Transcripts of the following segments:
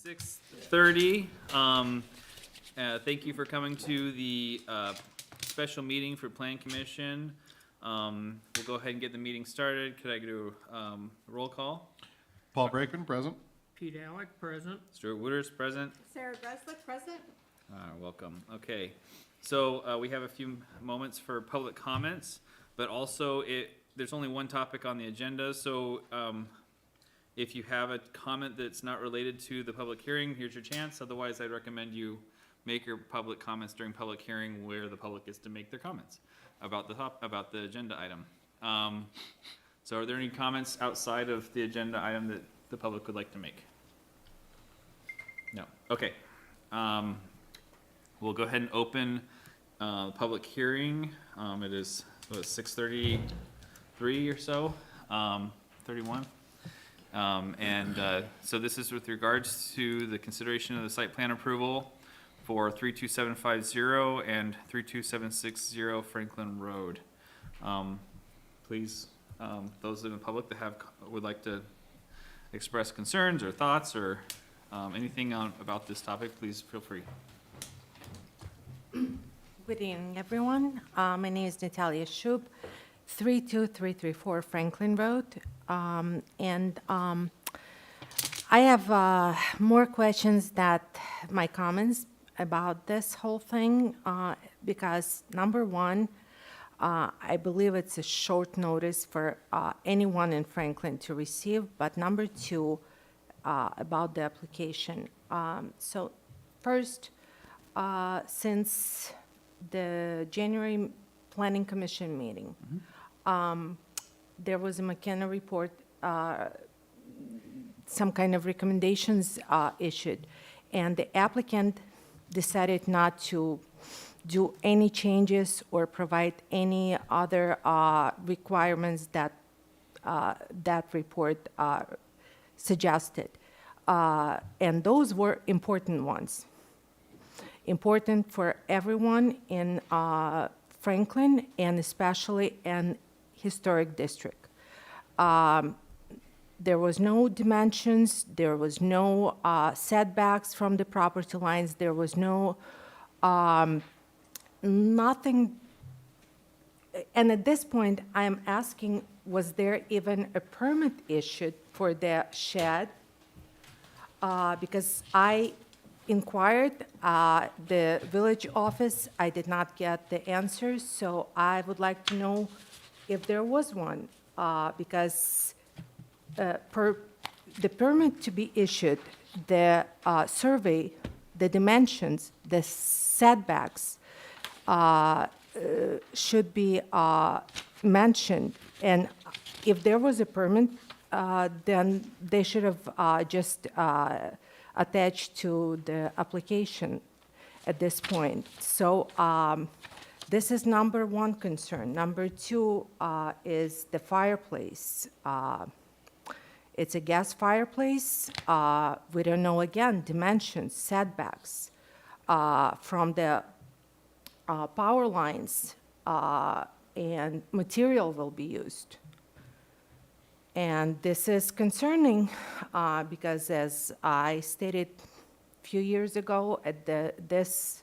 6:30. Thank you for coming to the special meeting for Plan Commission. We'll go ahead and get the meeting started. Could I do a roll call? Paul Brakeman, present. Pete Alec, present. Stuart Wooters, present. Sarah Greslick, present. Welcome. Okay, so we have a few moments for public comments, but also there's only one topic on the agenda, so if you have a comment that's not related to the public hearing, here's your chance. Otherwise, I'd recommend you make your public comments during public hearing where the public gets to make their comments about the agenda item. So are there any comments outside of the agenda item that the public would like to make? No. Okay. We'll go ahead and open the public hearing. It is 6:33 or so, 31. So this is with regards to the consideration of the site plan approval for 32750 and 32760 Franklin Road. Please, those in the public that would like to express concerns or thoughts or anything about this topic, please feel free. Good evening, everyone. My name is Natalia Shub, 32334 Franklin Road. I have more questions than my comments about this whole thing because, number one, I believe it's a short notice for anyone in Franklin to receive, but number two, about the application. So first, since the January Planning Commission meeting, there was a McKenna report, some kind of recommendations issued, and the applicant decided not to do any changes or provide any other requirements that that report suggested. And those were important ones. Important for everyone in Franklin and especially in historic district. There was no dimensions, there was no setbacks from the property lines, there was no nothing. And at this point, I am asking, was there even a permit issued for the shed? Because I inquired the village office, I did not get the answers, so I would like to know if there was one, because per the permit to be issued, the survey, the dimensions, the setbacks should be mentioned. And if there was a permit, then they should have just attached to the application at this point. So this is number one concern. Number two is the fireplace. It's a gas fireplace. We don't know, again, dimensions, setbacks from the power lines, and material will be used. And this is concerning because, as I stated a few years ago at this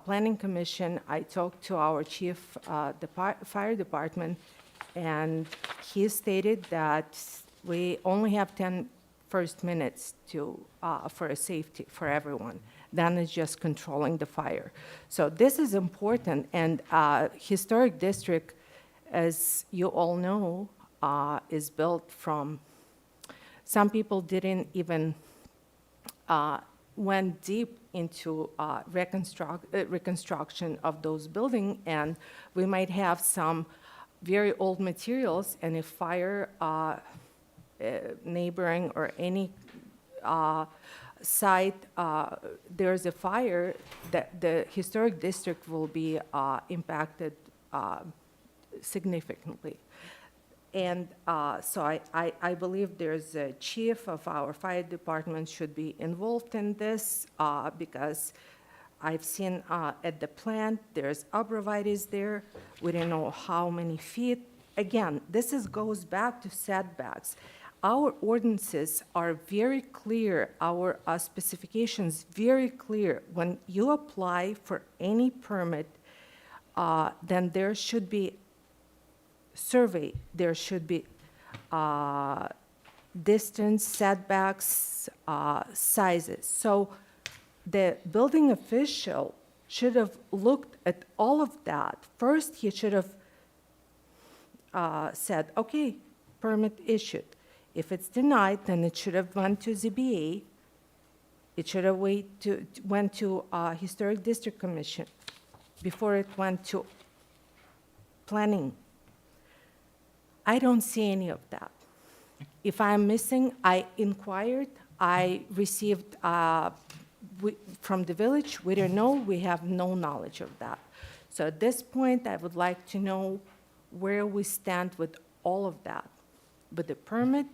Planning Commission, I talked to our chief, the fire department, and he stated that we only have 10 first minutes for a safety for everyone. Then it's just controlling the fire. So this is important, and historic district, as you all know, is built from, some people didn't even went deep into reconstruction of those buildings, and we might have some very old materials, and if fire neighboring or any site, there's a fire, that the historic district will be impacted significantly. And so I believe there's a chief of our fire department should be involved in this because I've seen at the plant, there's abrevieties there. We don't know how many feet. Again, this goes back to setbacks. our ordinances are very clear, our specifications very clear. When you apply for any permit, then there should be survey, there should be distance, setbacks, sizes. So the building official should have looked at all of that. First, he should have said, okay, permit issued. If it's denied, then it should have went to ZBA. It should have went to Historic District Commission before it went to planning. I don't see any of that. If I'm missing, I inquired, I received from the village, we don't know, we have no knowledge of that. So at this point, I would like to know where we stand with all of that, with the permit,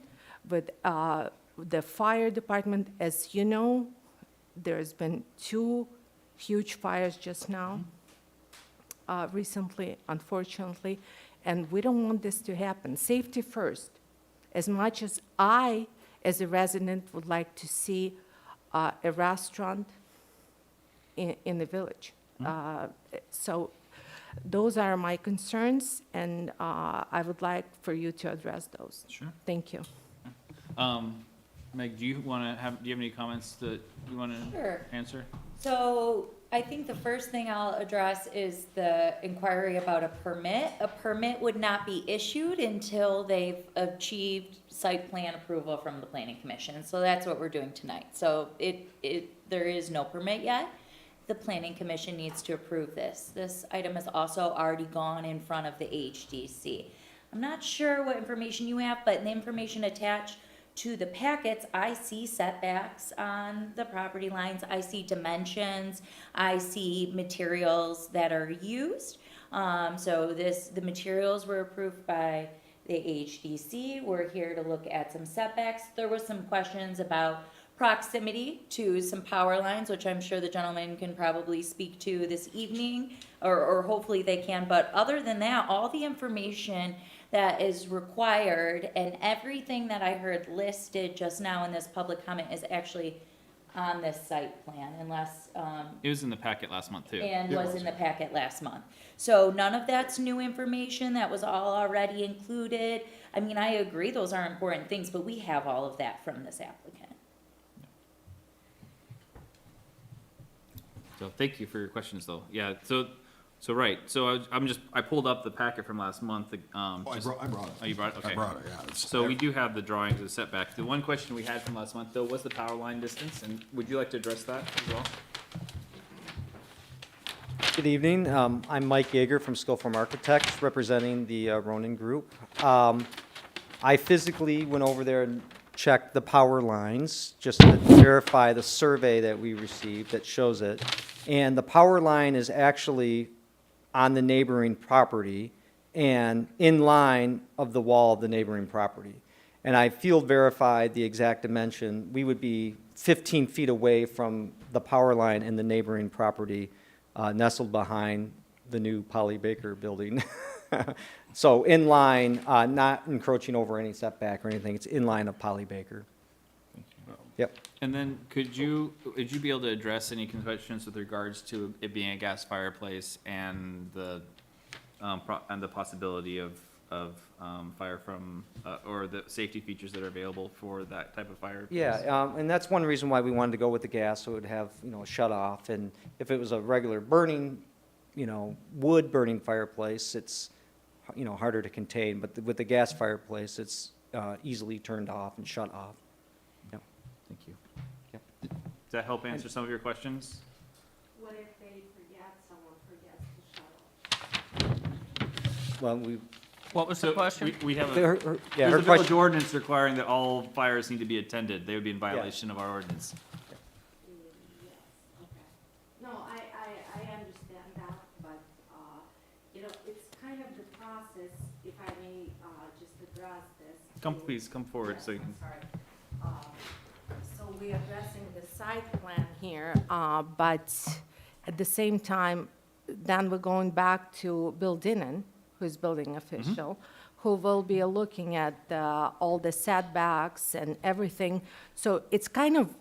with the fire department. As you know, there's been 2 huge fires just now, recently, unfortunately, and we don't want this to happen. Safety first. As much as I, as a resident, would like to see a restaurant in the village. So those are my concerns, and I would like for you to address those. Sure. Thank you. Meg, do you have any comments that you want to Sure. answer? So I think the first thing I'll address is the inquiry about a permit. A permit would not be issued until they've achieved site plan approval from the planning commission. So that's what we're doing tonight. So there is no permit yet. The planning commission needs to approve this. This item has also already gone in front of the HDC. I'm not sure what information you have, but in the information attached to the packets, I see setbacks on the property lines, I see dimensions, I see materials that are used. So the materials were approved by the HDC. We're here to look at some setbacks. There was some questions about proximity to some power lines, which I'm sure the gentleman can probably speak to this evening, or hopefully they can. But other than that, all the information that is required and everything that I heard listed just now in this public comment is actually on this site plan, unless, It was in the packet last month, too. and It was was. in the packet last month. So none of that's new information, that was all already included. I mean, I agree, those are important things, but we have all of that from this applicant. So thank you for your questions, though. Yeah, so right, so I pulled up the packet from last month. I brought it. Oh, you brought it? Okay. I brought it, yeah. It's- So we do have the drawings of the setback. The one question we had from last month, though, was the power line distance, and would you like to address that as well? Good evening. I'm Mike Yeager from Schofield Architects, representing the Ronin Group. I physically went over there and checked the power lines, just to verify the survey that we received that shows it. And the power line is actually on the neighboring property and in line of the wall of the neighboring property. And I field verified the exact dimension. We would be 15 feet away from the power line in the neighboring property, nestled behind the new Polly Baker building. So in line, not encroaching over any setback or anything, it's in line of Polly Baker. Yep. And then would you be able to address any questions with regards to it being a gas fireplace and the possibility of fire from, or the safety features that are available for that type of fireplace? Yeah, and that's one reason why we wanted to go with the gas, so it would have, a shut off. And if it was a regular burning, wood burning fireplace, it's, harder to contain. But with the gas fireplace, it's easily turned off and shut off. Yep. Thank you. Yep. Does that help answer some of your questions? What if they forget, someone forgets to shut off? Well, What was the question? We have yeah, there's her a village question, ordinance requiring that all fires need to be attended. They would be in violation of our ordinance. Yes, okay. No, I understand that, but, it's kind of the process, if I may, just address this. Please, come forward Yes, so you I'm can. sorry. So we're addressing the site plan here, but at the same time, then we're going back to Bill Dinnan, who's building official, who will be looking at all the setbacks and everything. So it's kind of,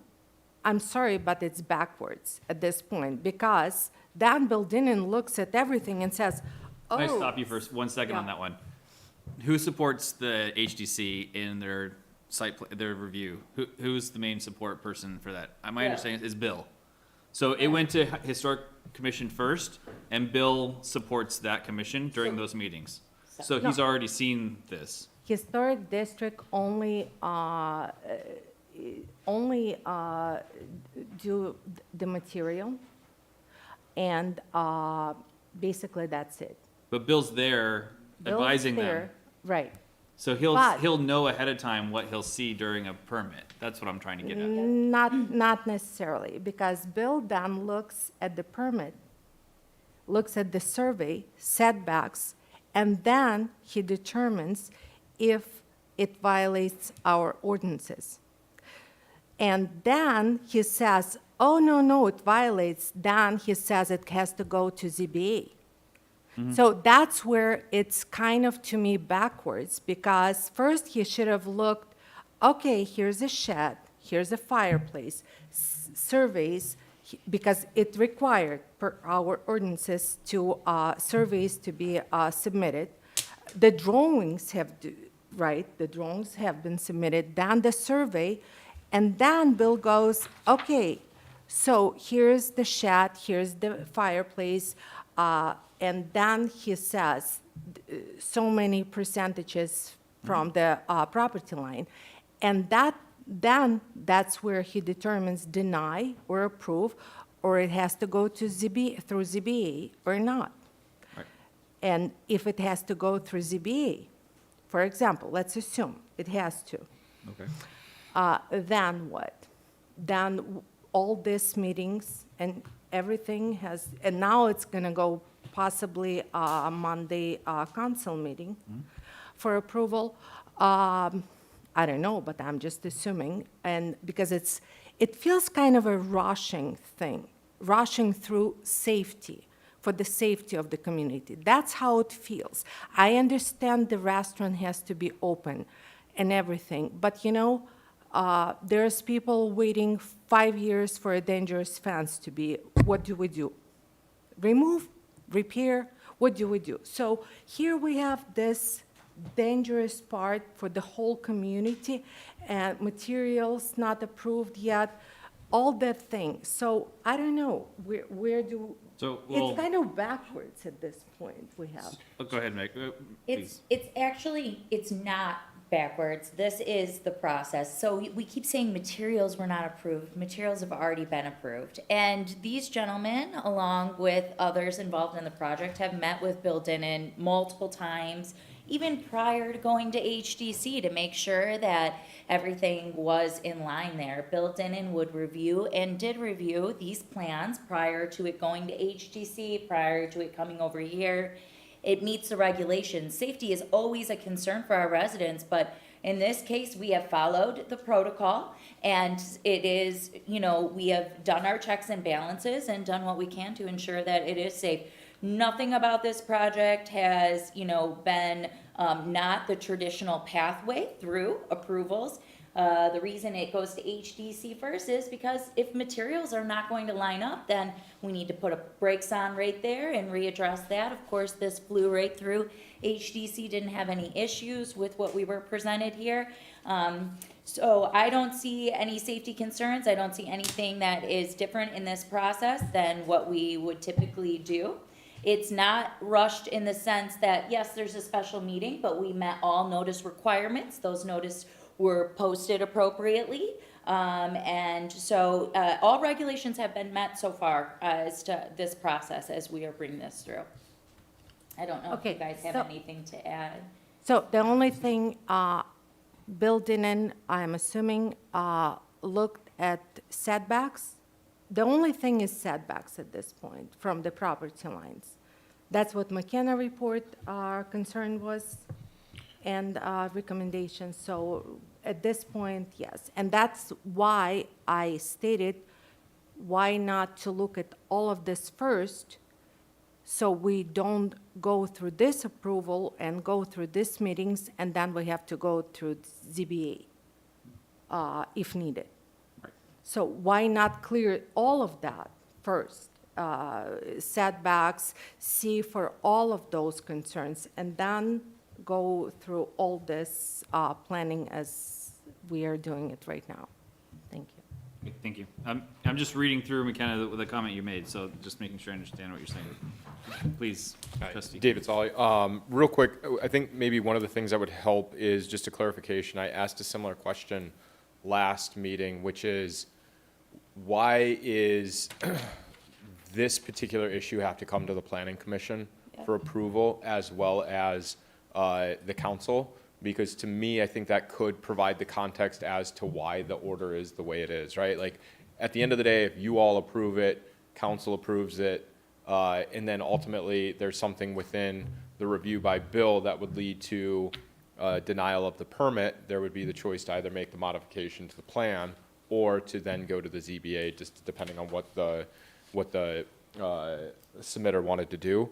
I'm sorry, but it's backwards at this point, because Dan Bildinen looks at everything and says, oh. Can I stop you for 1 second on Yeah. that one? Who supports the HDC in their their review? Who's the main support person for that? My Bill. understanding is Bill. So it went to Historic Commission first, and Bill supports that commission during those meetings. So he's already seen this. Historic district only do the material, and basically that's it. But Bill's there Bill's advising them. there, right. So But- he'll know ahead of time what he'll see during a permit. That's what I'm trying to get at. Not necessarily, because Bill then looks at the permit, looks at the survey, setbacks, and then he determines if it violates our ordinances. And then he says, oh, no, it violates. Then he says it has to go to ZBA. So that's where it's kind of, to me, backwards, because first he should have looked, okay, here's a shed, here's a fireplace, surveys, because it required, per our ordinances, to surveys to be submitted. The drawings the drawings have been submitted, then the survey, and then Bill goes, okay, so here's the shed, here's the fireplace, and then he says so many percentages from the property line. And then that's where he determines deny or approve, or it has to go to through ZBA or not. Right. And if it has to go through ZBA, for example, let's assume it has to, Okay. then what? Then all these meetings and everything has, and now it's going to go possibly a Monday council meeting for approval. I don't know, but I'm just assuming, and because it feels kind of a rushing thing, rushing through safety, for the safety of the community. That's how it feels. I understand the restaurant has to be open and everything, but there's people waiting 5 years for a dangerous fence to be, what do we do? Remove, repair, what do we do? So here we have this dangerous part for the whole community, and materials not approved yet, all that thing. So I don't know, where do, So, it's kind of backwards at this point we have. go ahead, Meg. Please. It's actually, it's not backwards. This is the process. So we keep saying materials were not approved. Materials have already been approved. And these gentlemen, along with others involved in the project, have met with Bill Denon multiple times, even prior to going to HDC, to make sure that everything was in line there. Bill Denon would review and did review these plans prior to it going to HDC, prior to it coming over here. It meets the regulations. Safety is always a concern for our residents, but in this case, we have followed the protocol, and it is, we have done our checks and balances and done what we can to ensure that it is safe. Nothing about this project has, been not the traditional pathway through approvals. The reason it goes to HDC first is because if materials are not going to line up, then we need to put a brakes on right there and readdress that. Of course, this flew right through. HDC didn't have any issues with what we were presented here. So I don't see any safety concerns. I don't see anything that is different in this process than what we would typically do. It's not rushed in the sense that, yes, there's a special meeting, but we met all notice requirements. Those notices were posted appropriately. And so all regulations have been met so far as to this process as we are bringing this through. I don't know if you Okay, guys have so- anything to add. So the only thing, Bill Denon, I'm assuming, looked at setbacks. The only thing is setbacks at this point from the property lines. That's what McKenna report concern was and recommendations. So at this point, yes. And that's why I stated, why not to look at all of this first So we don't go through this approval and go through these meetings, and then we have to go through ZBA, if needed. Right. So why not clear all of that first? Setbacks, see for all of those concerns, and then go through all this planning as we are doing it right now. Thank you. Okay, thank you. I'm just reading through McKenna, the comment you made, so just making sure I understand what you're saying. Please, trustee. David Solly. Real quick, I think maybe one of the things that would help is just a clarification. I asked a similar question last meeting, which is, why is this particular issue have to come to the planning commission for approval as well as the council? Because to me, I think that could provide the context as to why the order is the way it is, right? Like, at the end of the day, if you all approve it, council approves it, and then ultimately there's something within the review by Bill that would lead to denial of the permit, there would be the choice to either make the modification to the plan or to then go to the ZBA, just depending on what the submitter wanted to do.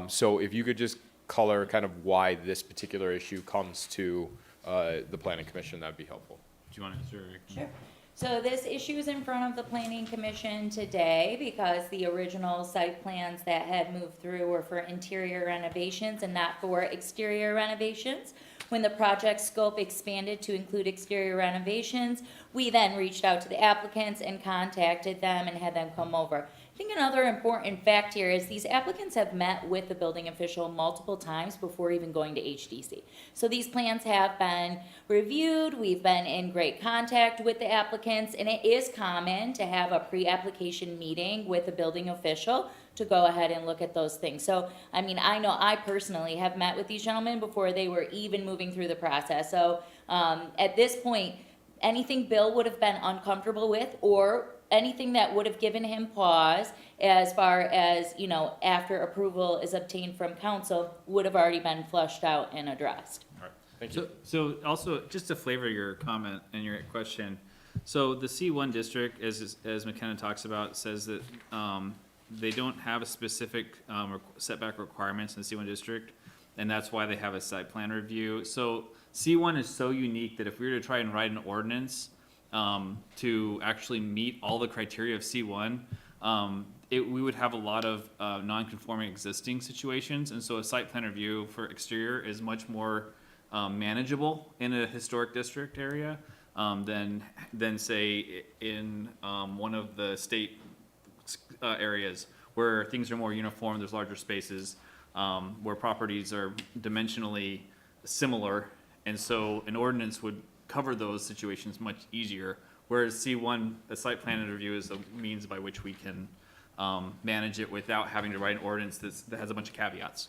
So if you could just color kind of why this particular issue comes to the planning commission, that'd be helpful. Do you want to answer? Sure. So this issue is in front of the planning commission today because the original site plans that had moved through were for interior renovations and not for exterior renovations. When the project scope expanded to include exterior renovations, we then reached out to the applicants and contacted them and had them come over. I think another important fact here is these applicants have met with the building official multiple times before even going to HDC. So these plans have been reviewed, we've been in great contact with the applicants, and it is common to have a pre-application meeting with the building official to go ahead and look at those things. So, I mean, I know I personally have met with these gentlemen before they were even moving through the process. So, at this point, anything Bill would have been uncomfortable with or anything that would have given him pause as far as, you know, after approval is obtained from council would have already been flushed out and addressed. All right. Thank you. So also, just to flavor your comment and your question, so the C1 district, as McKenna talks about, says that they don't have a specific setback requirements in the C1 district, and that's why they have a site plan review. So C1 is so unique that if we were to try and write an ordinance to actually meet all the criteria of C1, we would have a lot of non-conforming existing situations, and so a site plan review for exterior is much more manageable in a historic district area than say in one of the state areas where things are more uniform, there's larger spaces, where properties are dimensionally similar, and so an ordinance would cover those situations much easier, whereas C1, a site plan review, is a means by which we can manage it without having to write an ordinance that has a bunch of caveats.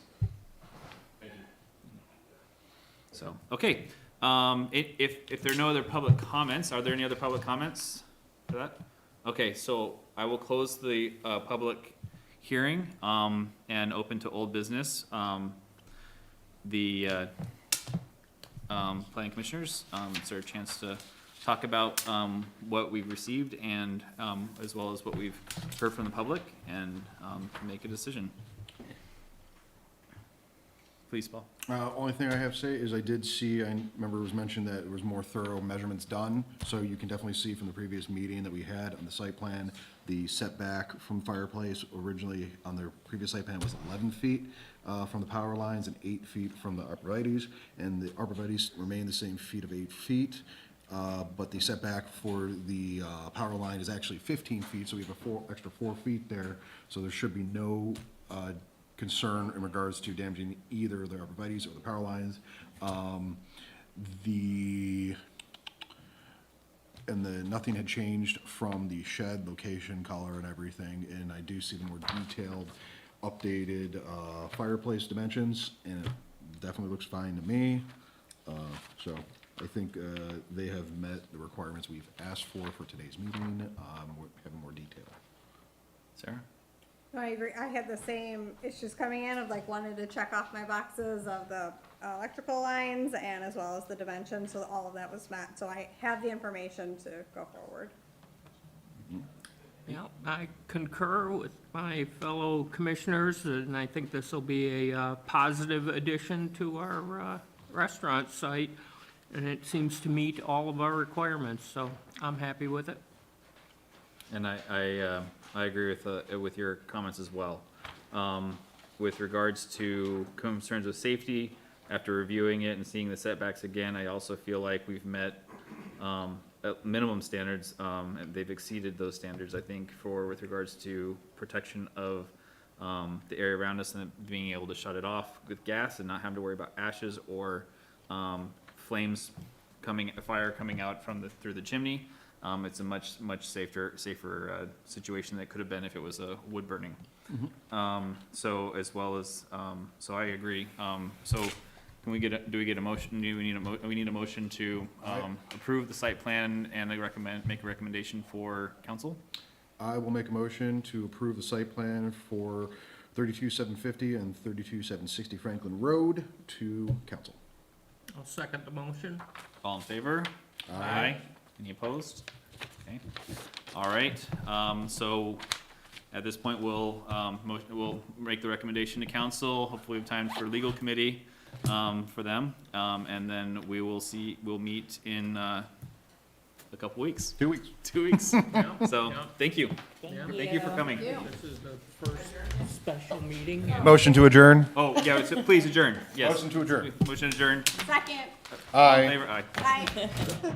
So, okay, if there are no other public comments, are there any other public comments for that? Okay, so I will close the public hearing and open to old business. Planning commissioners, it's our chance to talk about what we've received and as well as what we've heard from the public and make a decision. Please, Paul. Only thing I have to say is I did see, I remember it was mentioned that there was more thorough measurements done, so you can definitely see from the previous meeting that we had on the site plan, the setback from fireplace originally on their previous site plan was 11 feet from the power lines and 8 feet from the arborvitaes, and the arborvitaes remain the same feet of 8 feet, but the setback for the power line is actually 15 feet, so we have a extra 4 feet there, so there should be no concern in regards to damaging either the arborvitaes or the power lines. Nothing had changed from the shed location, color, and everything, and I do see the more detailed, updated fireplace dimensions, and it definitely looks fine to me. So I think they have met the requirements we've asked for today's meeting, having more detail. Sarah? No, I agree. I had the same issues coming in of like wanted to check off my boxes of the electrical lines and as well as the dimensions, so all of that was met. So I have the information to go forward. Yeah, I concur with my fellow commissioners, and I think this will be a positive addition to our restaurant site, and it seems to meet all of our requirements, so I'm happy with it. And I agree with your comments as well. With regards to concerns with safety, after reviewing it and seeing the setbacks again, I also feel like we've met, minimum standards, and they've exceeded those standards, I think, with regards to protection of, the area around us and being able to shut it off with gas and not having to worry about ashes or, fire coming out through the chimney. It's a much safer situation than it could have been if it was a wood burning. So as well as, so I agree. So can we do we get a motion? Do we need a motion to, approve the site plan and make a recommendation for council? I will make a motion to approve the site plan for 32,750 and 32,760 Franklin Road to council. I'll second the motion. All in favor? Aye. Any opposed? Okay. All right, so at this point, we'll make the recommendation to council. Hopefully we have time for legal committee, for them. And then we'll meet in, a couple weeks. 2 weeks. 2 weeks. Yeah, So, yeah. thank you. Yeah. Thank you for coming. This is the first special meeting. Motion to adjourn. Oh, yeah, so please adjourn. Yes. Motion to adjourn. Motion adjourned. Second, All in Aye. favor? Aye. aye.